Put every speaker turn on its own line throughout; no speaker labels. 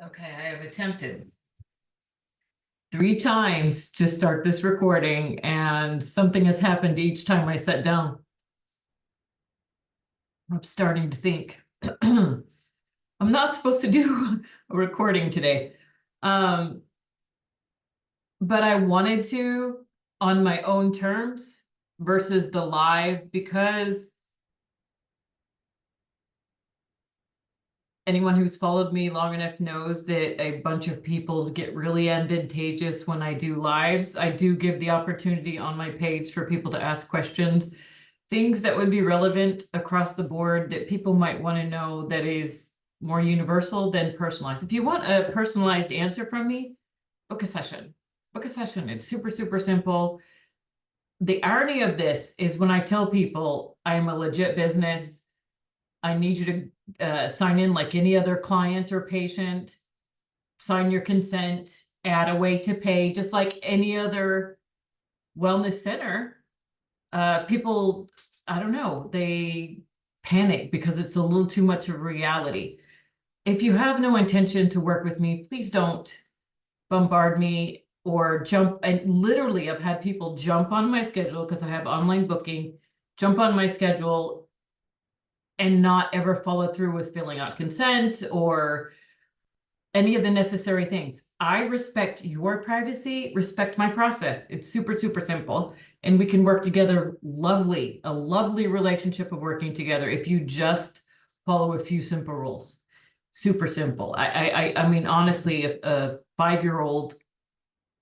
Okay, I have attempted 3 times to start this recording and something has happened each time I sat down. I'm starting to think I'm not supposed to do a recording today. But I wanted to on my own terms versus the live, because anyone who's followed me long enough knows that a bunch of people get really advantageous when I do lives. I do give the opportunity on my page for people to ask questions, things that would be relevant across the board that people might want to know, that is more universal than personalized. If you want a personalized answer from me, book a session. Book a session. It's super, super simple. The irony of this is when I tell people I'm a legit business, I need you to sign in like any other client or patient, sign your consent, add a way to pay, just like any other wellness center. People, I don't know, they panic because it's a little too much of reality. If you have no intention to work with me, please don't bombard me or jump. And literally, I've had people jump on my schedule because I have online booking, jump on my schedule and not ever follow through with filling out consent or any of the necessary things. I respect your privacy, respect my process. It's super, super simple. And we can work together a lovely relationship of working together if you just follow a few simple rules. Super simple. I mean, honestly, if a 5-year-old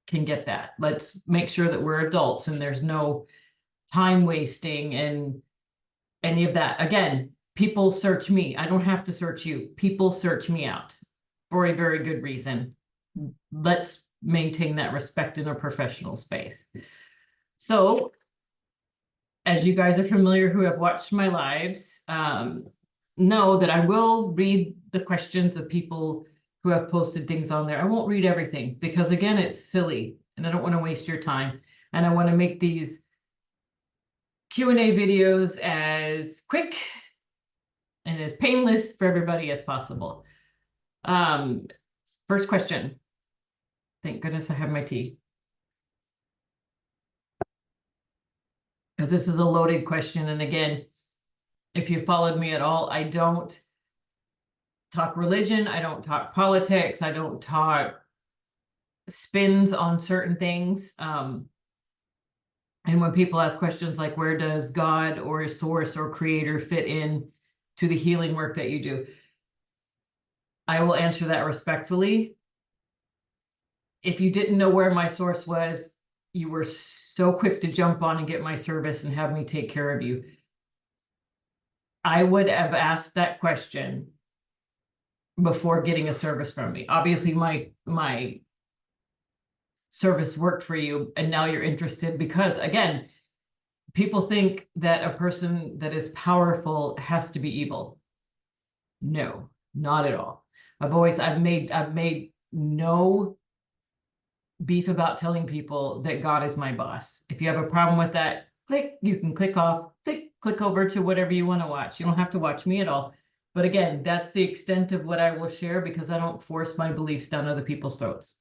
can get that, let's make sure that we're adults and there's no time wasting and any of that. Again, people search me. I don't have to search you. People search me out for a very good reason. Let's maintain that respect in a professional space. So, as you guys are familiar who have watched my lives, know that I will read the questions of people who have posted things on there. I won't read everything because, again, it's silly and I don't want to waste your time. And I want to make these Q&A videos as quick and as painless for everybody as possible. First question. Thank goodness I have my tea. Because this is a loaded question. And again, if you followed me at all, I don't talk religion. I don't talk politics. I don't talk spins on certain things. And when people ask questions like, where does God or source or creator fit in to the healing work that you do? I will answer that respectfully. If you didn't know where my source was, you were so quick to jump on and get my service and have me take care of you. I would have asked that question before getting a service from me. Obviously, my service worked for you, and now you're interested because, again, people think that a person that is powerful has to be evil. No, not at all. I've made no beef about telling people that God is my boss. If you have a problem with that, you can click off, click over to whatever you want to watch. You don't have to watch me at all. But again, that's the extent of what I will share because I don't force my beliefs down other people's throats.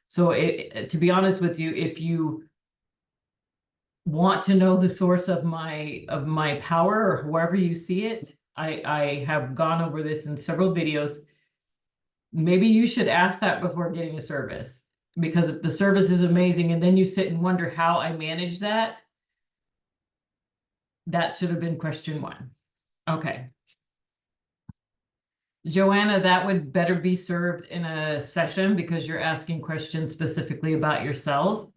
So to be honest with you, if you want to know the source of my power or however you see it, I have gone over this in several videos. Maybe you should ask that before getting a service, because if the service is amazing and then you sit and wonder how I manage that, that should have been question 1. Okay. Joanna, that would better be served in a session because you're asking questions specifically about yourself.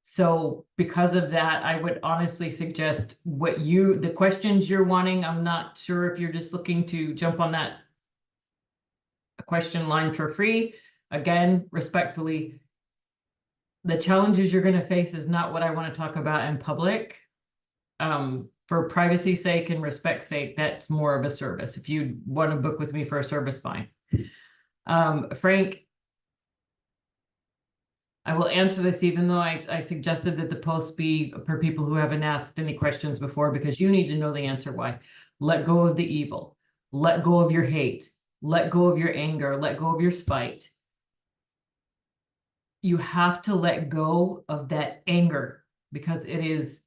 So because of that, I would honestly suggest the questions you're wanting. I'm not sure if you're just looking to jump on that question line for free. Again, respectfully, the challenges you're going to face is not what I want to talk about in public. For privacy's sake and respect's sake, that's more of a service. If you want to book with me for a service, fine. Frank, I will answer this even though I suggested that the post be for people who haven't asked any questions before, because you need to know the answer why. Let go of the evil. Let go of your hate. let go of your anger, let go of your spite. You have to let go of that anger because it is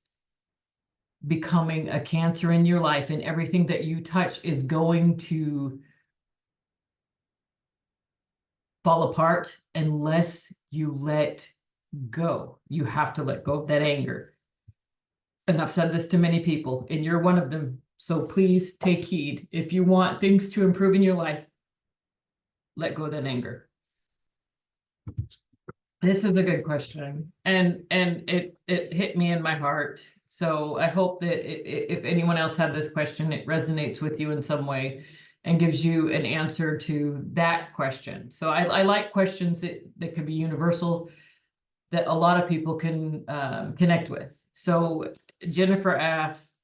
becoming a cancer in your life, and everything that you touch is going to fall apart unless you let go. You have to let go of that anger. And I've said this to many people, and you're one of them. So please take heed. If you want things to improve in your life, let go of that anger. This is a good question, and it hit me in my heart. So I hope that if anyone else had this question, it resonates with you in some way and gives you an answer to that question. So I like questions that could be universal, that a lot of people can connect with. So Jennifer asks,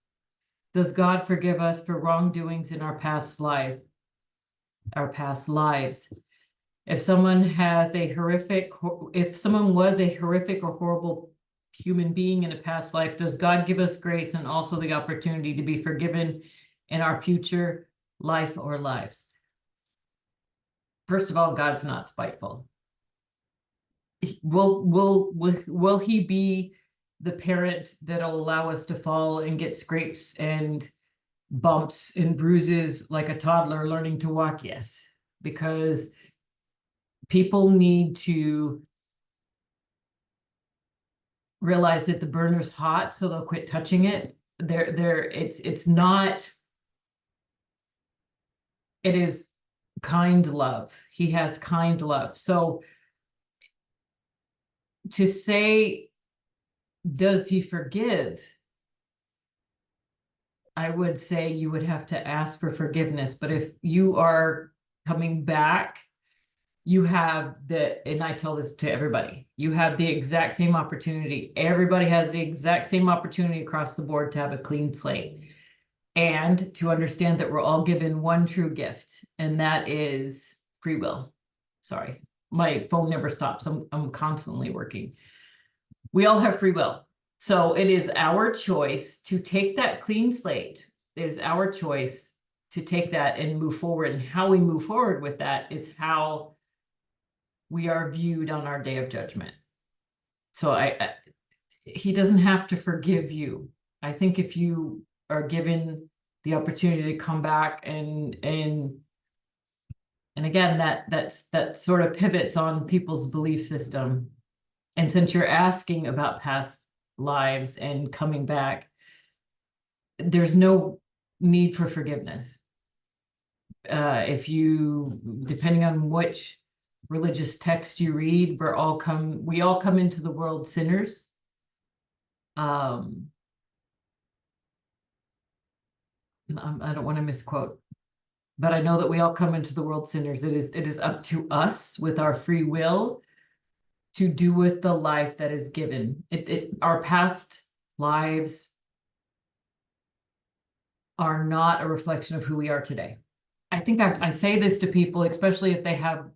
does God forgive us for wrongdoings in our past lives? If someone was a horrific or horrible human being in a past life, does God give us grace and also the opportunity to be forgiven in our future life or lives? First of all, God's not spiteful. Will he be the parent that'll allow us to fall and get scrapes and bumps and bruises like a toddler learning to walk? Yes, because people need to realize that the burner's hot, so they'll quit touching it. It's not, it is kind love. He has kind love. So to say, does he forgive? I would say you would have to ask for forgiveness. But if you are coming back, you have and I tell this to everybody, you have the exact same opportunity. Everybody has the exact same opportunity across the board to have a clean slate and to understand that we're all given one true gift, and that is free will. Sorry, my phone never stops. I'm constantly working. We all have free will. So it is our choice to take that clean slate. It is our choice to take that and move forward. And how we move forward with that is how we are viewed on our day of judgment. So he doesn't have to forgive you. I think if you are given the opportunity to come back and again, that sort of pivots on people's belief system. And since you're asking about past lives and coming back, there's no need for forgiveness. If you, depending on which religious text you read, we all come into the world sinners. I don't want to misquote, but I know that we all come into the world sinners. It is up to us with our free will to do with the life that is given. Our past lives are not a reflection of who we are today. I think I say this to people, especially if they have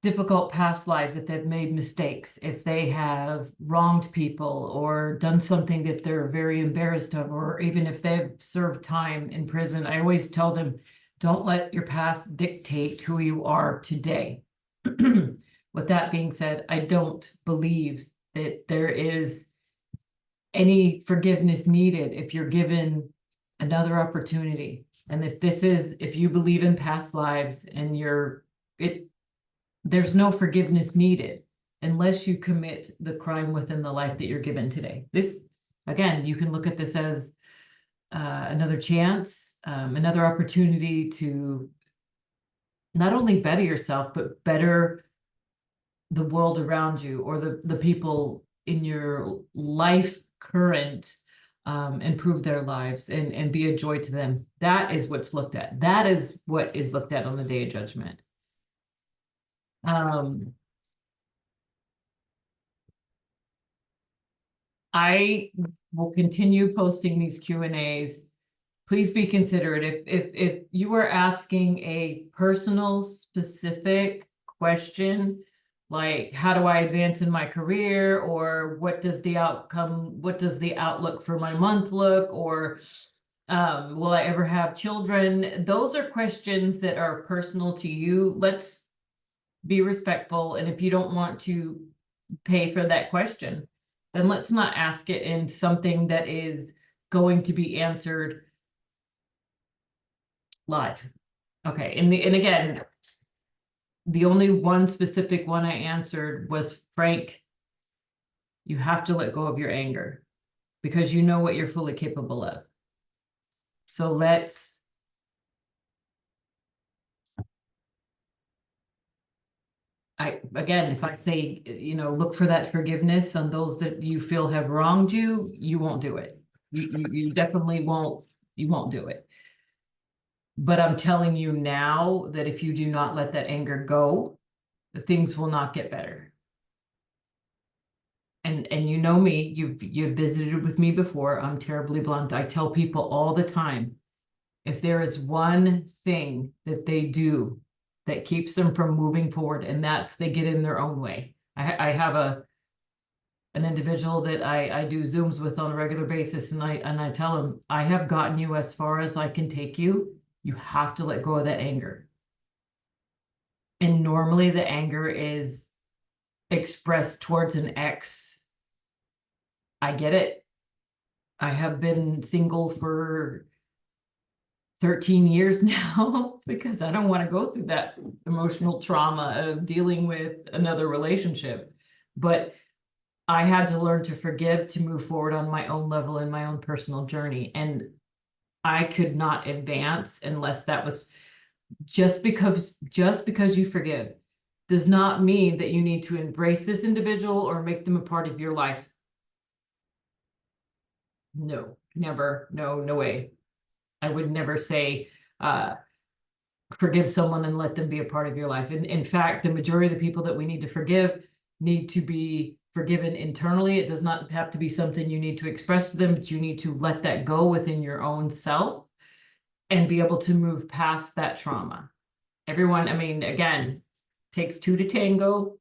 difficult past lives, if they've made mistakes, if they have wronged people or done something that they're very embarrassed of, or even if they've served time in prison. I always tell them, don't let your past dictate who you are today. With that being said, I don't believe that there is any forgiveness needed if you're given another opportunity. And if you believe in past lives and there's no forgiveness needed unless you commit the crime within the life that you're given today. This, again, you can look at this as another chance, another opportunity to not only better yourself, but better the world around you, or the people in your life current, improve their lives and be a joy to them. That is what's looked at. That is what is looked at on the day of judgment. I will continue posting these Q&As. Please be considerate. If you are asking a personal, specific question, like how do I advance in my career, or what does the outlook for my month look, or Will I ever have children? Those are questions that are personal to you. Let's be respectful. And if you don't want to pay for that question, then let's not ask it in something that is going to be answered live. Okay, and again, the only one specific one I answered was, Frank, you have to let go of your anger because you know what you're fully capable of. So let's again, if I say, look for that forgiveness on those that you feel have wronged you, you won't do it. You definitely won't, you won't do it. But I'm telling you now that if you do not let that anger go, things will not get better. And you know me, you've visited with me before. I'm terribly blunt. I tell people all the time, if there is one thing that they do that keeps them from moving forward, and that's they get in their own way. I have an individual that I do Zooms with on a regular basis, and I tell him, I have gotten you as far as I can take you. You have to let go of that anger. And normally the anger is expressed towards an ex. I get it. I have been single for 13 years now because I don't want to go through that emotional trauma of dealing with another relationship. But I had to learn to forgive to move forward on my own level in my own personal journey. And I could not advance unless that was just because you forgive does not mean that you need to embrace this individual or make them a part of your life. No, never. No, no way. I would never say, forgive someone and let them be a part of your life. And in fact, the majority of the people that we need to forgive need to be forgiven internally. It does not have to be something you need to express to them, but you need to let that go within your own self and be able to move past that trauma. Everyone, I mean, again, takes two to tango,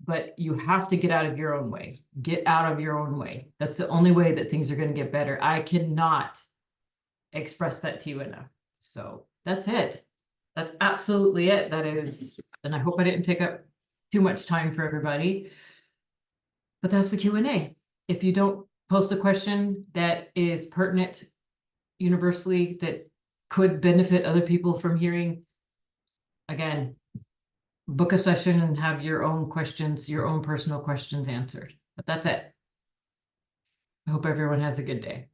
but you have to get out of your own way. Get out of your own way. That's the only way that things are going to get better. I cannot express that to you enough. So that's it. That's absolutely it. That is, and I hope I didn't take up too much time for everybody. But that's the Q&A. If you don't post a question that is pertinent universally, that could benefit other people from hearing, again, book a session and have your own questions, your own personal questions answered. But that's it. I hope everyone has a good day.